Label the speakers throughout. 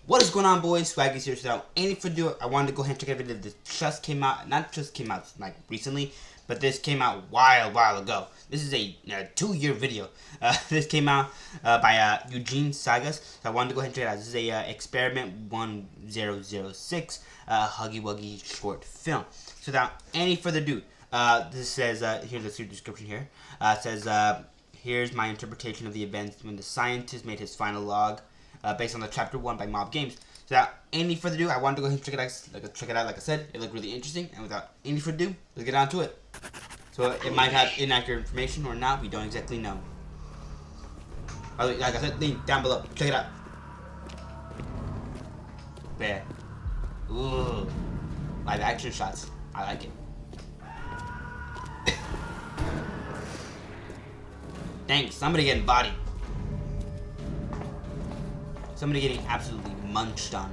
Speaker 1: What is going on, boys? Swaggy's here. So, any further ado, I wanted to go ahead and check out a video that just came out. Not just came out like recently, but this came out a while ago. This is a 2-year video. This came out by Eugene Sagaz. So I wanted to go ahead and check it out. This is a Experiment 1006 Huggy Wuggy short film. So without any further ado, this says here's the description here. It says here's my interpretation of the events when the scientist made his final log. Based on the chapter 1 by Mob Games. So without any further ado, I wanted to go ahead and check it out. Like I said, it looked really interesting. And without any further ado, let's get on to it. So it might have inaccurate information or not. We don't exactly know. Like I said, link down below. Check it out. There. Ooh. Live action shots. I like it. Dang, somebody getting bodied. Somebody getting absolutely munched on.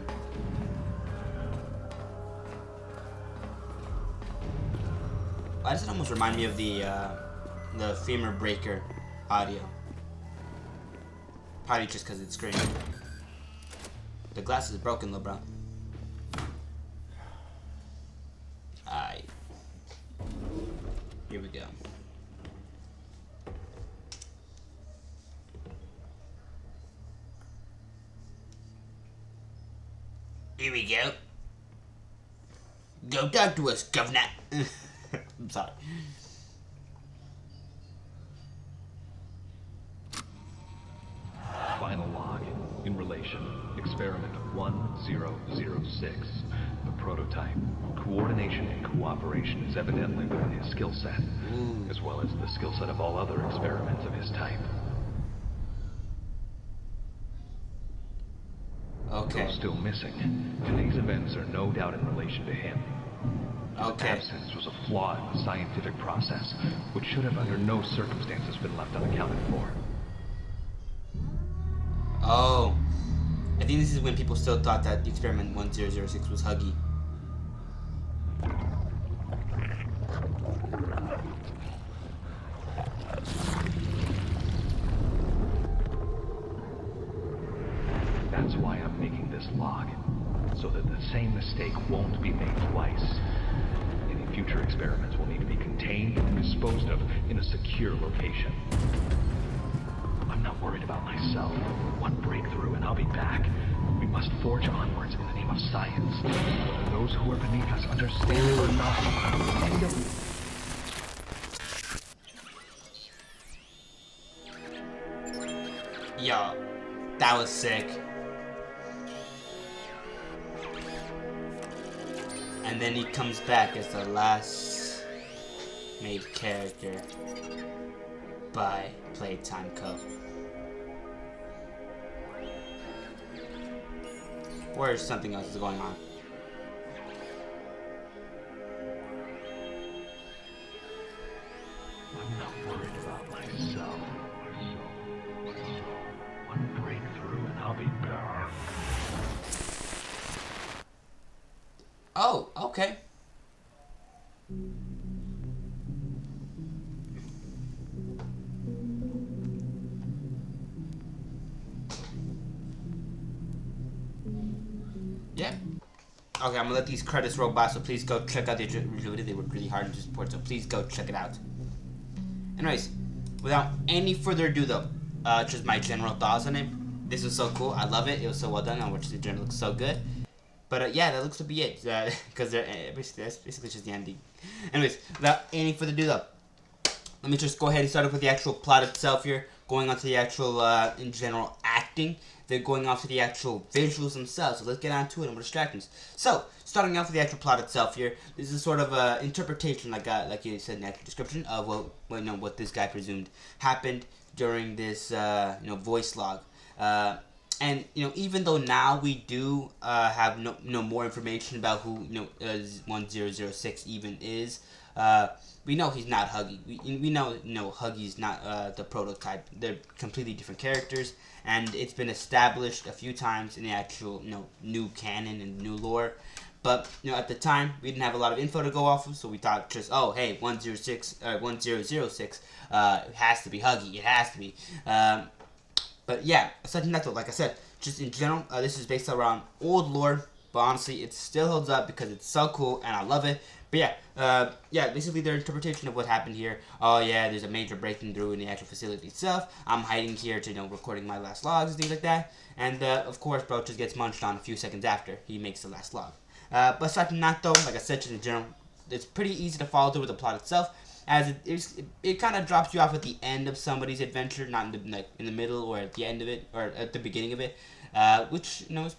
Speaker 1: Why does it almost remind me of the femur breaker audio? Probably just because it's screaming. The glass is broken, little bro. Alright. Here we go. Here we go. Go talk to us, governor. I'm sorry.
Speaker 2: Final log. In relation. Experiment 1006. The prototype. Coordination and cooperation is evidently within his skill set, as well as the skill set of all other experiments of his type.
Speaker 1: Okay.
Speaker 2: Though still missing, today's events are no doubt in relation to him.
Speaker 1: Okay.
Speaker 2: His absence was a flaw in the scientific process, which should have under no circumstances been left unaccounted for.
Speaker 1: Oh. I think this is when people still thought that the Experiment 1006 was Huggy.
Speaker 2: That's why I'm making this log, so that the same mistake won't be made twice. Any future experiments will need to be contained and disposed of in a secure location. I'm not worried about myself. One breakthrough and I'll be back. We must forge onwards in the name of science. Whether those who are beneath us understand or not.
Speaker 1: Yo, that was sick. And then he comes back as the last made character by Playtime Co. Or something else is going on.
Speaker 2: I'm not worried about myself. One breakthrough and I'll be back.
Speaker 1: Oh, okay. Yeah. Okay, I'm gonna let these credits roll by, so please go check out the original video. They worked really hard to support, so please go check it out. Anyways, without any further ado though, just my general thoughts on it. This was so cool. I love it. It was so well done. I watched the general looks so good. But yeah, that looks to be it. Because that's basically just the ending. Anyways, without any further ado though, let me just go ahead and start off with the actual plot itself here. Going on to the actual, in general, acting. Then going off to the actual visuals themselves. So let's get on to it and more distractions. So, starting off with the actual plot itself here. This is sort of an interpretation, like you said in the actual description, of what this guy presumed happened during this, voice log. And even though now we do have no more information about who 1006 even is, we know he's not Huggy. We know Huggy's not the prototype. They're completely different characters, and it's been established a few times in the actual new canon and new lore. But at the time we didn't have a lot of info to go off of, so we thought just 1006 it has to be Huggy. It has to be. But yeah, aside from that though, like I said, just in general, this is based around old lore, but honestly, it still holds up because it's so cool and I love it. But yeah, basically their interpretation of what happened here. Oh yeah, there's a major breaking through in the actual facility itself. I'm hiding here to, recording my last logs and things like that. And of course, bro just gets munched on a few seconds after he makes the last log. But aside from that, though, like I said, just in general, it's pretty easy to follow through with the plot itself, as it kind of drops you off at the end of somebody's adventure, not in the middle or at the end of it or at the beginning of it, which is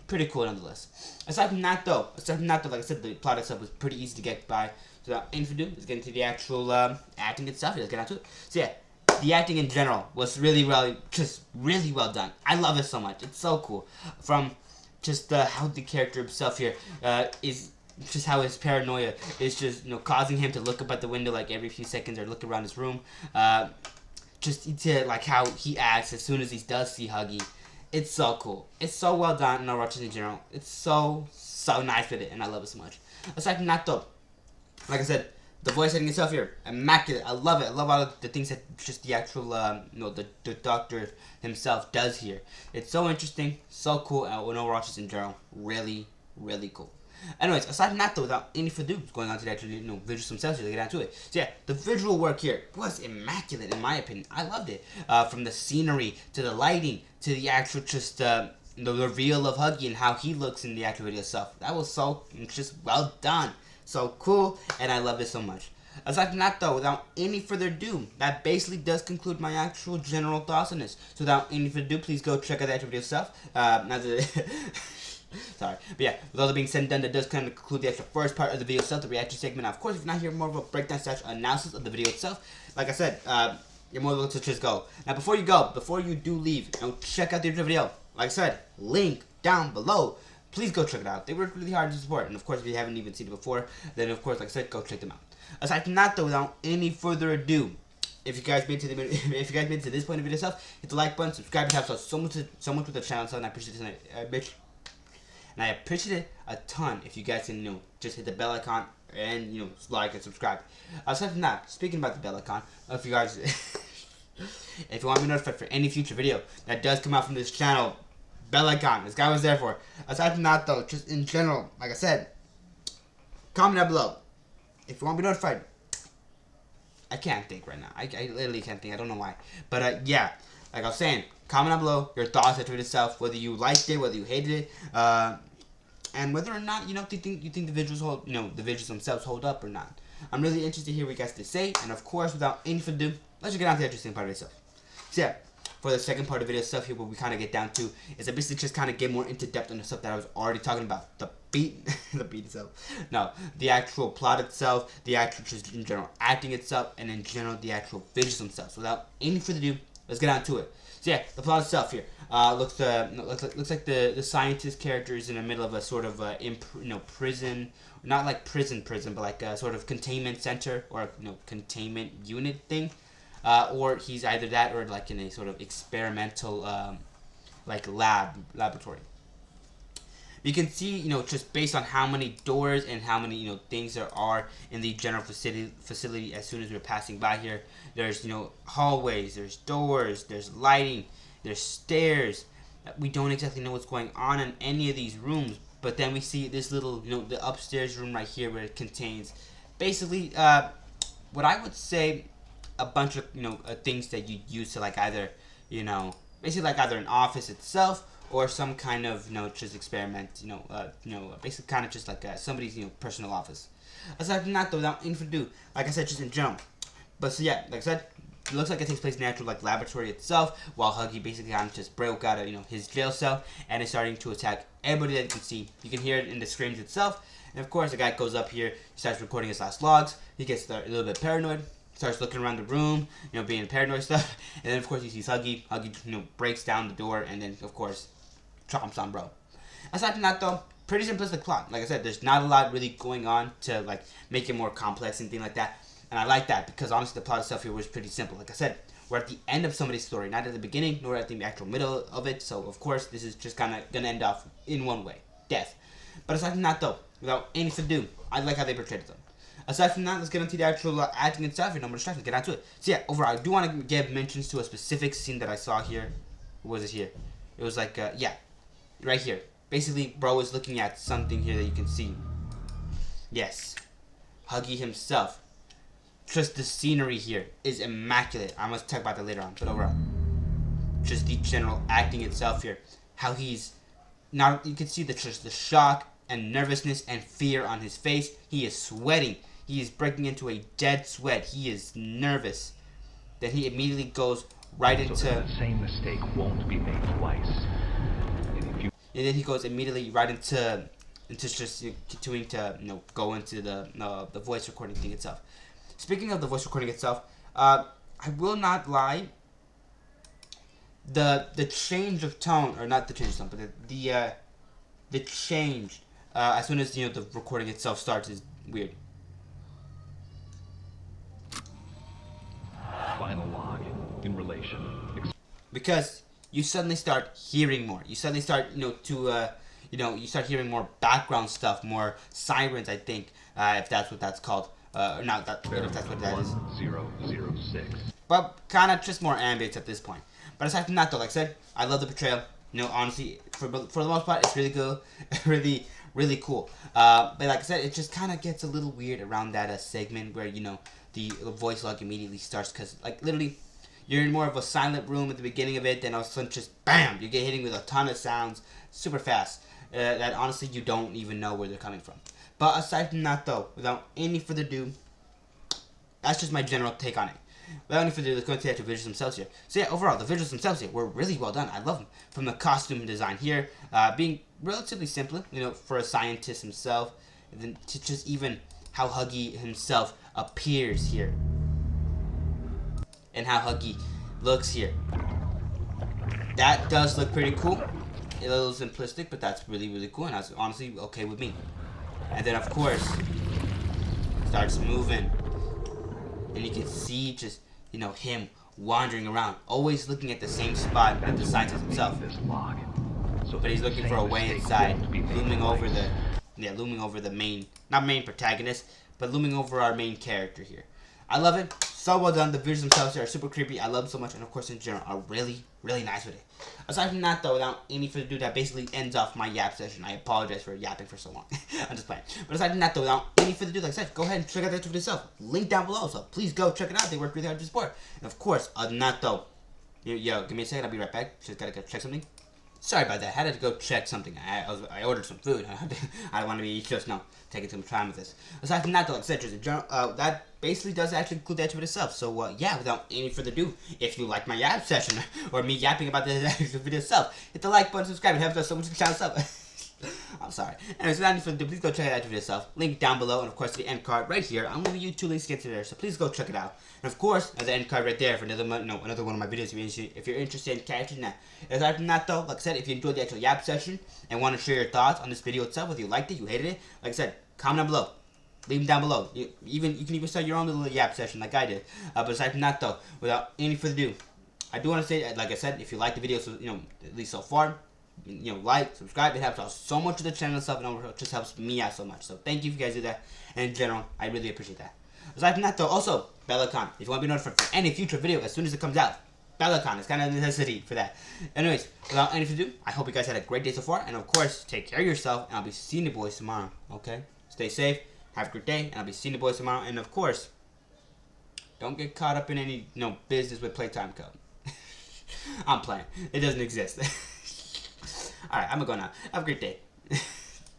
Speaker 1: pretty cool nonetheless. Aside from that, though, like I said, the plot itself was pretty easy to get by. So without any further ado, let's get into the actual acting itself. Let's get into it. So yeah, the acting in general was really well done. I love it so much. It's so cool. From just how the character himself here is. Just how his paranoia is just causing him to look up at the window like every few seconds or look around his room. Just to like how he acts as soon as he does see Huggy. It's so cool. It's so well done in Overwatch in general. It's so nice with it, and I love it so much. Aside from that, though, like I said, the voice acting itself here, immaculate. I love it. I love all of the things that just the actual, the doctor himself does here. It's so interesting, so cool, and Overwatch in general, really, really cool. Anyways, aside from that, though, without any further ado, going on to the actual, visuals themselves, to get into it. So yeah, the visual work here was immaculate in my opinion. I loved it. From the scenery to the lighting to the actual the reveal of Huggy and how he looks in the actual video itself. That was so just well done, so cool, and I love it so much. Aside from that, though, without any further ado, that basically does conclude my actual general thoughts on this. So without any further ado, please go check out the actual video itself. Sorry. But yeah, with all that being said and done, that does kind of conclude the actual first part of the video itself, the reaction segment. Now, of course, if you're not hearing more of a breakdown / analysis of the video itself, like I said, you're more welcome to just go. Now, before you do leave, check out the original video. Like I said, link down below. Please go check it out. They work really hard to support. And of course, if you haven't even seen it before, then of course, like I said, go check them out. Aside from that, though, without any further ado, if you guys made it to this point of the video itself, hit the like button, subscribe, and helps out so much with the channel. So and I appreciate it. And I appreciate it a ton if you guys can, just hit the bell icon and, like and subscribe. Aside from that, speaking about the bell icon, if you guys, if you want to be notified for any future video that does come out from this channel, bell icon, this guy was there for. Aside from that, though, just in general, like I said, comment down below if you want to be notified. I can't think right now. I literally can't think. I don't know why. But, yeah, like I was saying, comment down below your thoughts on it itself, whether you liked it, whether you hated it, and whether or not you think the visuals hold, the visuals themselves hold up or not. I'm really interested to hear what you guys have to say, and of course, without any further ado, let's just get on to the interesting part of itself. So yeah, for the second part of the video stuff here, what we kind of get down to is I basically just kind of get more into depth on the stuff that I was already talking about. The beat itself. No, the actual plot itself, the actual just in general acting itself, and in general the actual visuals themselves. So without any further ado, let's get on to it. So yeah, the plot itself here looks like the scientist character is in the middle of a sort of prison, not like prison, but like a sort of containment center or containment unit thing, or he's either that or like in a sort of experimental like laboratory. You can see, just based on how many doors and how many, things there are in the general facility as soon as we're passing by here. There's, hallways, there's doors, there's lighting, there's stairs. We don't exactly know what's going on in any of these rooms, but then we see this little, the upstairs room right here where it contains basically, what I would say a bunch of, things that you use to like either, basically like either an office itself or some kind of, just experiment, basically kind of just like somebody's, personal office. Aside from that, though, without any further ado, like I said, just in general. But so yeah, like I said, it looks like it takes place in the actual like laboratory itself, while Huggy basically kind of just broke out of his jail cell and is starting to attack everybody that you can see. You can hear it in the screams itself, and of course the guy goes up here, he starts recording his last logs. He gets a little bit paranoid, starts looking around the room, being paranoid stuff, and then of course he sees Huggy. Huggy, breaks down the door, and then of course chomps on bro. Aside from that, though, pretty simplistic plot. Like I said, there's not a lot really going on to like make it more complex and things like that. And I like that because honestly the plot itself here was pretty simple. Like I said, we're at the end of somebody's story, not at the beginning nor at the actual middle of it. So of course this is just kind of gonna end off in one way, death. But aside from that, though, without any further ado, I like how they portrayed it though. Aside from that, let's get into the actual acting itself. No more distractions. Get onto it. So yeah, overall, I do want to give mentions to a specific scene that I saw here. What was it here? It was like, yeah, right here. Basically, bro is looking at something here that you can see. Yes, Huggy himself. Just the scenery here is immaculate. I must talk about that later on, but overall, just the general acting itself here, how he's now, you can see just the shock and nervousness and fear on his face. He is sweating. He is breaking into a dead sweat. He is nervous. Then he immediately goes right into.
Speaker 2: So that the same mistake won't be made twice.
Speaker 1: And then he goes immediately right into just continuing to go into the voice recording thing itself. Speaking of the voice recording itself, I will not lie. The change of tone, or not the change of tone, but the change as soon as the recording itself starts is weird.
Speaker 2: Final log in relation.
Speaker 1: Because you suddenly start hearing more. You suddenly start you start hearing more background stuff, more sirens. I think if that's what that's called. Or not that, if that's what that is.
Speaker 2: 1006.
Speaker 1: But kind of just more ambience at this point. But aside from that, though, like I said, I love the portrayal. Honestly, for the most part, it's really good, really, really cool. But like I said, it just kind of gets a little weird around that segment where the voice log immediately starts, because like literally, you're in more of a silent room at the beginning of it, then all of a sudden just bam, you get hitting with a ton of sounds super fast. That honestly you don't even know where they're coming from. But aside from that, though, without any further ado, that's just my general take on it. Without any further ado, let's go into the actual visuals themselves here. So yeah, overall, the visuals themselves here were really well done. I love them. From the costume design here, being relatively simple, for a scientist himself, and then to just even how Huggy himself appears here, and how Huggy looks here. That does look pretty cool. A little simplistic, but that's really, really cool, and that's honestly okay with me. And then, of course, starts moving. And you can see just, him wandering around, always looking at the same spot at the scientist himself. But he's looking for a way inside, looming over the main, not main protagonist, but looming over our main character here. I love it. So well done. The visuals themselves are super creepy. I love them so much, and of course, in general, are really, really nice with it. Aside from that, though, without any further ado, that basically ends off my yap session. I apologize for yapping for so long. I'm just playing. But aside from that, though, without any further ado, like I said, go ahead and check out the for yourself. Link down below, so please go check it out. They work really hard to support. And of course, other than that, though, yo, give me a second. I'll be right back. Just gotta go check something. Sorry about that. I had to go check something. I ordered some food. I don't want to be just taking too much time with this. Aside from that, though, like I said, just that basically does actually include the edge of it itself. So yeah, without any further ado, if you like my yap session or me yapping about the video itself, hit the like button, subscribe. It helps us so much to the channel itself. I'm sorry. Anyways, without any further ado, please go check it out for yourself. Link down below, and of course the end card right here. I'm leaving you 2 links to get to there, so please go check it out. And of course, there's the end card right there for another one of my videos if you're interested in catching that. Aside from that, though, like I said, if you enjoyed the actual yap session and want to share your thoughts on this video itself, whether you liked it, you hated it, like I said, comment down below. Leave them down below. You can even start your own little yap session like I did. But aside from that, though, without any further ado, I do want to say, like I said, if you like the video, so at least so far, like, subscribe. It helps out so much with the channel and stuff, and it just helps me out so much. So thank you if you guys do that. And in general, I really appreciate that. Aside from that, though, also bell icon. If you want to be notified for any future video as soon as it comes out, bell icon is kind of a necessity for that. Anyways, without any further ado, I hope you guys had a great day so far, and of course, take care of yourself. And I'll be seeing you boys tomorrow. Okay, stay safe. Have a great day, and I'll be seeing you boys tomorrow. And of course, don't get caught up in any business with playtime code. I'm playing. It doesn't exist. Alright, I'm gonna go now. Have a great day.